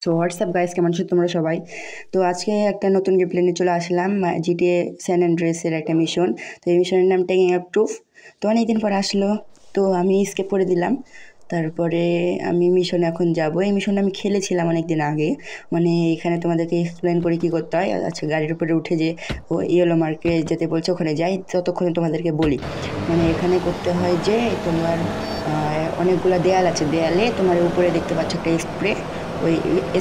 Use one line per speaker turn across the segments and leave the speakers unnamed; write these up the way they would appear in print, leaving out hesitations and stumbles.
তো WhatsApp guys, কেমন আছো তোমরা সবাই? তো আজকে একটা নতুন গেমপ্লে নিয়ে চলে আসলাম, জিটিএ স্যান অ্যান্ড্রেসের একটা মিশন। তো এই মিশনের নাম টেকিং আপ প্রুফ। তো অনেকদিন পর আসলো, তো আমি স্কিপ করে দিলাম। তারপরে আমি মিশনে এখন যাব। এই মিশনে আমি খেলেছিলাম অনেক দিন আগে। মানে এখানে তোমাদেরকে এক্সপ্লেন করে কী করতে হয়। আচ্ছা, গাড়ির উপরে উঠে যে ও ইয়েলো মার্কে যেতে বলছে ওখানে যাই, ততক্ষণে তোমাদেরকে বলি। মানে এখানে করতে হয় যে তোমার অনেকগুলো দেয়াল আছে, দেয়ালে তোমার উপরে দেখতে পাচ্ছ একটা স্প্রে। ওই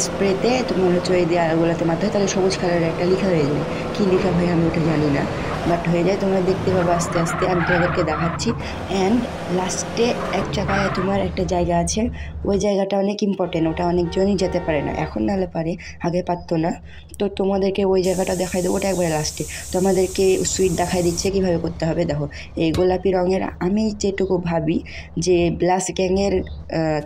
স্প্রেতে তোমার হচ্ছে ওই দেয়ালগুলোতে মারতে হয়, তাহলে সবুজ কালারের একটা লেখা হয়ে যায়। কী লেখা হয় আমি ওটা জানি না, বাট হয়ে যায়। তোমরা দেখতে পাবে আস্তে আস্তে, আমি তোমাদেরকে দেখাচ্ছি। অ্যান্ড লাস্টে এক জায়গায় তোমার একটা জায়গা আছে, ওই জায়গাটা অনেক ইম্পর্টেন্ট, ওটা অনেকজনই যেতে পারে না, এখন নাহলে পারে, আগে পারতো না। তো তোমাদেরকে ওই জায়গাটা দেখাই দেবো, ওটা একবারে লাস্টে। তো আমাদেরকে সুইট দেখাই দিচ্ছে কীভাবে করতে হবে। দেখো, এই গোলাপি রঙের, আমি যেটুকু ভাবি যে ব্লাস্ট গ্যাংয়ের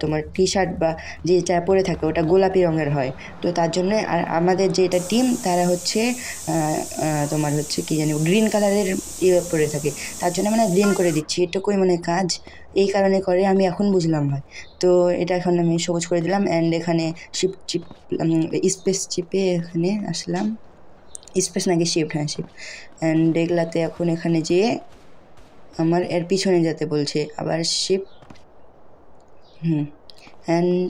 তোমার টি শার্ট বা যেটা পরে থাকে ওটা গোলাপি রঙের হয়। তো তার জন্য আর আমাদের যেটা টিম তারা হচ্ছে তোমার হচ্ছে কি জানি গ্রিন কালারের ইয়ে পরে থাকে, তার জন্য মানে গ্রিন করে দিচ্ছি, এটুকুই মানে কাজ। এই কারণে করে আমি এখন বুঝলাম ভাই। তো এটা এখন আমি সবুজ করে দিলাম। অ্যান্ড এখানে স্পেস চিপে এখানে আসলাম। স্পেস নাকি শিফট? হ্যাঁ, শিফট। অ্যান্ড এগুলাতে এখন এখানে যেয়ে আমার এর পিছনে যেতে বলছে, আবার শিফট। অ্যান্ড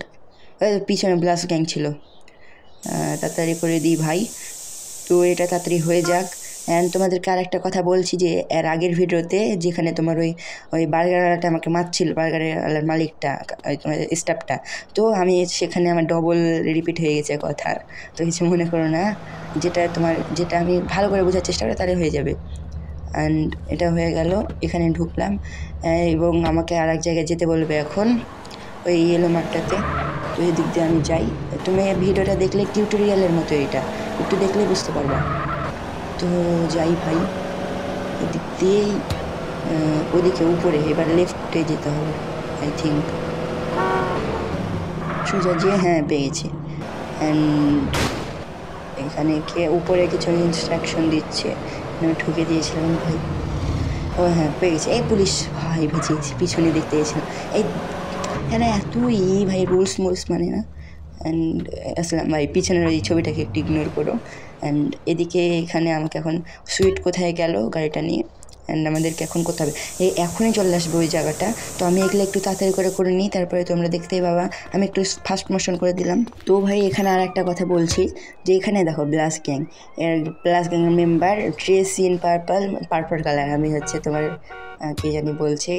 পিছনে ব্লাস্ট গ্যাং ছিল, তাড়াতাড়ি করে দিই ভাই। তো এটা তাড়াতাড়ি হয়ে যাক। অ্যান্ড তোমাদেরকে আর একটা কথা বলছি যে এর আগের ভিডিওতে যেখানে তোমার ওই বার্গারওয়ালাটা আমাকে মারছিল, বার্গারের মালিকটা, তোমার স্টাফটা, তো আমি সেখানে আমার ডবল রিপিট হয়ে গেছে কথা, তো কিছু মনে করো না। যেটা আমি ভালো করে বোঝার চেষ্টা করি তাহলে হয়ে যাবে। অ্যান্ড এটা হয়ে গেল, এখানে ঢুকলাম এবং আমাকে আর এক জায়গায় যেতে বলবে এখন, ওই ইয়েলো মার্কটাতে। তো এই দিক দিয়ে আমি যাই। তুমি ভিডিওটা দেখলে টিউটোরিয়ালের মতো, এটা একটু দেখলে বুঝতে পারবা। তো যাই ভাই, এদিক দিয়েই ওদিকে উপরে, এবার লেফটে যেতে হবে আই থিঙ্ক। সোজা যেয়ে হ্যাঁ পেয়ে গেছি। অ্যান্ড এখানে উপরে কিছু ইনস্ট্রাকশন দিচ্ছে, আমি ঠুকে দিয়েছিলাম ভাই। ও হ্যাঁ, পেয়ে গেছি। এই পুলিশ ভাই, ভেজেছি, পিছনে দেখতে গেছিলাম। এই হ্যাঁ, এত ভাই রুলস মুলস মানে না। অ্যান্ড আসলাম ভাই, পিছনের ওই ছবিটাকে একটু ইগনোর করো। অ্যান্ড এদিকে এখানে আমাকে এখন সুইট কোথায় গেল গাড়িটা নিয়ে, অ্যান্ড আমাদেরকে এখন করতে হবে, এখনই চলে আসবে ওই জায়গাটা। তো আমি এগুলো একটু তাড়াতাড়ি করে নিই, তারপরে তোমরা দেখতেই পাবা। আমি একটু ফাস্ট মোশন করে দিলাম। তো ভাই এখানে আর একটা কথা বলছি, যে এখানে দেখো ব্লাস্ট গ্যাং, ব্লাস্ট গ্যাংয়ের member dress in purple colour. আমি হচ্ছে তোমার কে জানি বলছে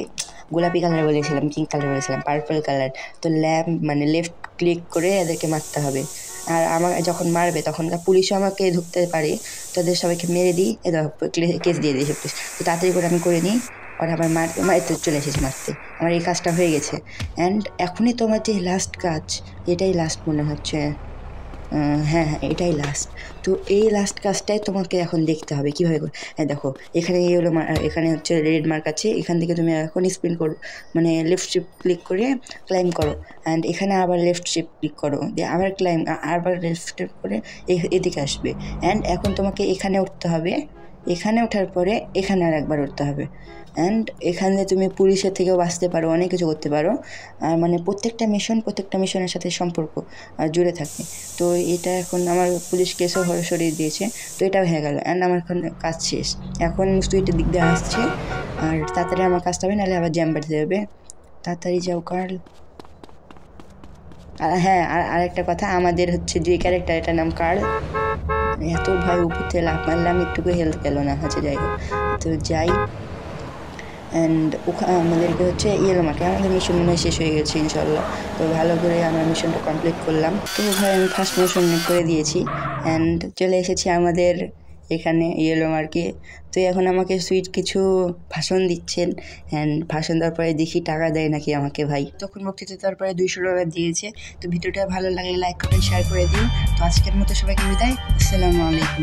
গোলাপি কালার বলেছিলাম, পিঙ্ক কালার বলেছিলাম, পার্পল কালার। তো মানে লেফট ক্লিক করে এদেরকে মারতে হবে। আর আমার যখন মারবে তখন পুলিশও আমাকে ঢুকতে পারে, তাদের সবাইকে মেরে দিই, কেস দিয়ে দিই সব কিছু। তো তাড়াতাড়ি করে আমি করে নিই, আর আমার মারতে চলে এসেছি, মারতে আমার এই কাজটা হয়ে গেছে। অ্যান্ড এখনই তোমার যে লাস্ট কাজ, এটাই লাস্ট মনে হচ্ছে। হ্যাঁ, এটাই লাস্ট। তো এই লাস্ট কাজটাই তোমাকে এখন দেখতে হবে কীভাবে করে। দেখো, এখানে এখানে হচ্ছে রেড মার্ক আছে, এখান থেকে তুমি এখন স্পিন করো, মানে লেফট শিফট ক্লিক করে ক্লাইম করো। অ্যান্ড এখানে আবার লেফট শিফট ক্লিক করো, দিয়ে আবার ক্লাইম, আবার লেফট শিফট করে এদিকে আসবে। অ্যান্ড এখন তোমাকে এখানে উঠতে হবে, এখানে ওঠার পরে এখানে আর একবার উঠতে হবে। অ্যান্ড এখানে তুমি পুলিশের থেকেও বাঁচতে পারো, অনেক কিছু করতে পারো। আর মানে প্রত্যেকটা মিশনের সাথে সম্পর্ক জুড়ে থাকে। তো এটা এখন আমার পুলিশ কেসও সরিয়ে দিয়েছে, তো এটাও হয়ে গেল। অ্যান্ড আমার এখন কাজ শেষ, এখন সুইটের দিক দিয়ে আসছে। আর তাড়াতাড়ি আমার কাজটা হবে, নাহলে আবার জ্যাম বাড়তে যাবে। তাড়াতাড়ি যাও কার্ল। আর হ্যাঁ, আরেকটা কথা, আমাদের হচ্ছে যে ক্যারেক্টার, এটার নাম কার্ল। এত ভাই উপর থেকে লাফ মারলাম, একটুকু হেলথ গেল না, হচ্ছে যাই হোক। তো যাই। অ্যান্ড আমাদেরকে হচ্ছে ইয়েলো মার্কে, আমাদের মিশন মনে হয় শেষ হয়ে গেছে ইনশাল্লাহ। তো ভালো করে আমরা মিশনটা কমপ্লিট করলাম। তো ভাই আমি ফার্স্ট মিশন করে দিয়েছি, অ্যান্ড চলে এসেছি আমাদের এখানে ইয়েলো মার্কে। তো এখন আমাকে সুইট কিছু ভাষণ দিচ্ছেন, অ্যান্ড ভাষণ দেওয়ার পরে দেখি টাকা দেয় নাকি আমাকে ভাই। তখন বক্তৃতা দেওয়ার পরে 200 টাকা দিয়েছে। তো ভিডিওটা ভালো লাগলে লাইক করে শেয়ার করে দিন। তো আজকের মতো সবাইকে বিদায়, আসসালামু আলাইকুম।